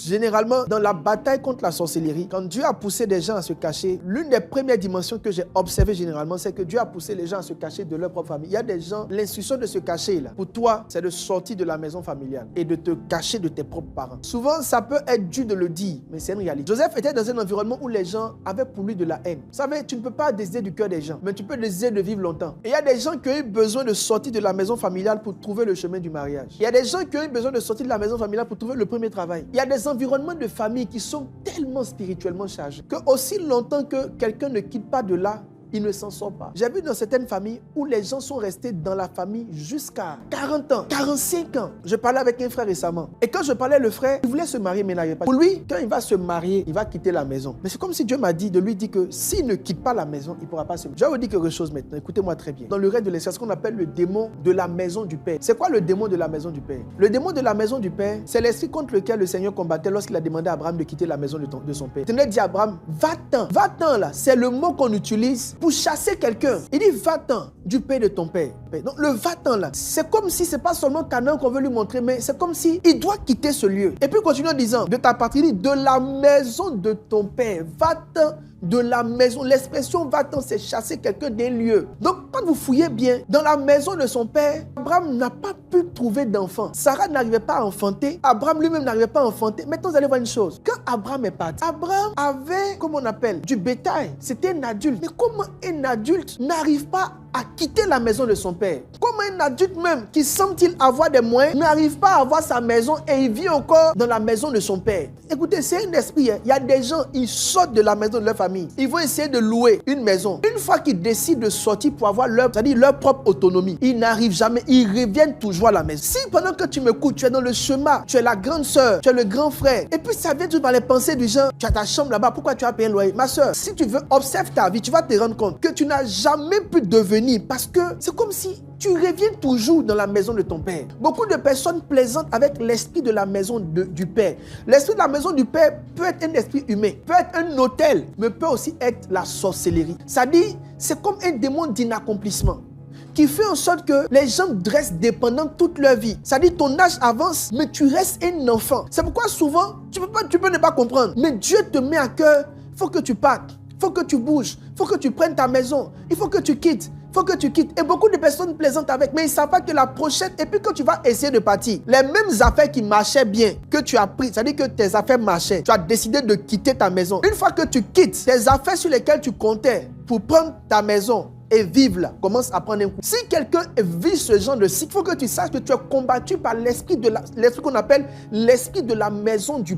Généralement, dans la bataille contre la sorcellerie, quand Dieu a poussé des gens à se cacher, l'une des premières dimensions que j'ai observées généralement, c'est que Dieu a poussé les gens à se cacher de leur propre famille. Il y a des gens, l'instruction de se cacher, là, pour toi, c'est de sortir de la maison familiale et de te cacher de tes propres parents. Souvent, ça peut être dur de le dire, mais c'est une réalité. Joseph était dans un environnement où les gens avaient pour lui de la haine. Vous savez, tu ne peux pas décider du cœur des gens, mais tu peux décider de vivre longtemps. Et il y a des gens qui ont eu besoin de sortir de la maison familiale pour trouver le chemin du mariage. Il y a des gens qui ont eu besoin de sortir de la maison familiale pour trouver le premier travail. Il y a des environnements de famille qui sont tellement spirituellement chargés que aussi longtemps que quelqu'un ne quitte pas de là, il ne s'en sort pas. J'ai vu dans certaines familles où les gens sont restés dans la famille jusqu'à 40 ans, 45 ans. Je parlais avec un frère récemment. Et quand je parlais, le frère, il voulait se marier, mais il n'arrivait pas. Pour lui, quand il va se marier, il va quitter la maison. Mais c'est comme si Dieu m'a dit de lui dire que s'il ne quitte pas la maison, il ne pourra pas se marier. Je vais vous dire quelque chose maintenant. Écoutez-moi très bien. Dans le règne de l'esprit, ce qu'on appelle le démon de la maison du Père. C'est quoi le démon de la maison du Père? Le démon de la maison du Père, c'est l'esprit contre lequel le Seigneur combattait lorsqu'il a demandé à Abraham de quitter la maison de son père. Il tenait dit à Abraham, va-t'en. Va-t'en là. C'est le mot qu'on utilise pour chasser quelqu'un. Il dit va-t'en du pays de ton père. Donc le va-t'en là, c'est comme si c'est pas seulement Canaan qu'on veut lui montrer, mais c'est comme si il doit quitter ce lieu. Et puis continue en disant, de ta patrie, de la maison de ton père, va-t'en de la maison. L'expression va-t'en, c'est chasser quelqu'un d'un lieu. Donc quand vous fouillez bien, dans la maison de son père, Abraham n'a pas pu trouver d'enfant. Sarah n'arrivait pas à enfanter. Abraham lui-même n'arrivait pas à enfanter. Maintenant, vous allez voir une chose. Quand Abraham est parti, Abraham avait, comment on appelle, du bétail. C'était un adulte. Mais comment un adulte n'arrive pas à quitter la maison de son père? Comment un adulte même qui semble-t-il avoir des moyens n'arrive pas à avoir sa maison et il vit encore dans la maison de son père? Écoutez, c'est un esprit. Il y a des gens, ils sortent de la maison de leur famille. Ils vont essayer de louer une maison. Une fois qu'ils décident de sortir pour avoir c'est-à-dire leur propre autonomie, ils n'arrivent jamais. Ils reviennent toujours à la maison. Si pendant que tu m'écoutes, tu es dans le chemin, tu es la grande sœur, tu es le grand frère, et puis ça vient toujours par les pensées du genre, tu as ta chambre là-bas, pourquoi tu as payé un loyer? Ma sœur, si tu veux, observe ta vie, tu vas te rendre compte que tu n'as jamais pu devenir, parce que c'est comme si tu reviens toujours dans la maison de ton père. Beaucoup de personnes plaisantent avec l'esprit de la maison du père. L'esprit de la maison du père peut être un esprit humain, peut être un hôtel, mais peut aussi être la sorcellerie. C'est-à-dire, c'est comme un démon d'inaccomplissement qui fait en sorte que les gens restent dépendants toute leur vie. C'est-à-dire, ton âge avance, mais tu restes un enfant. C'est pourquoi souvent, tu peux ne pas comprendre, mais Dieu te met à cœur, il faut que tu partes, il faut que tu bouges, il faut que tu prennes ta maison, il faut que tu quittes. Faut que tu quittes. Et beaucoup de personnes plaisantent avec, mais ils ne savent pas que la prochaine, et puis quand tu vas essayer de partir, les mêmes affaires qui marchaient bien, que tu as pris, c'est-à-dire que tes affaires marchaient, tu as décidé de quitter ta maison. Une fois que tu quittes, tes affaires sur lesquelles tu comptais pour prendre ta maison et vivre là, commence à prendre un coup. Si quelqu'un vit ce genre de cycle, il faut que tu saches que tu es combattu par l'esprit qu'on appelle l'esprit de la maison du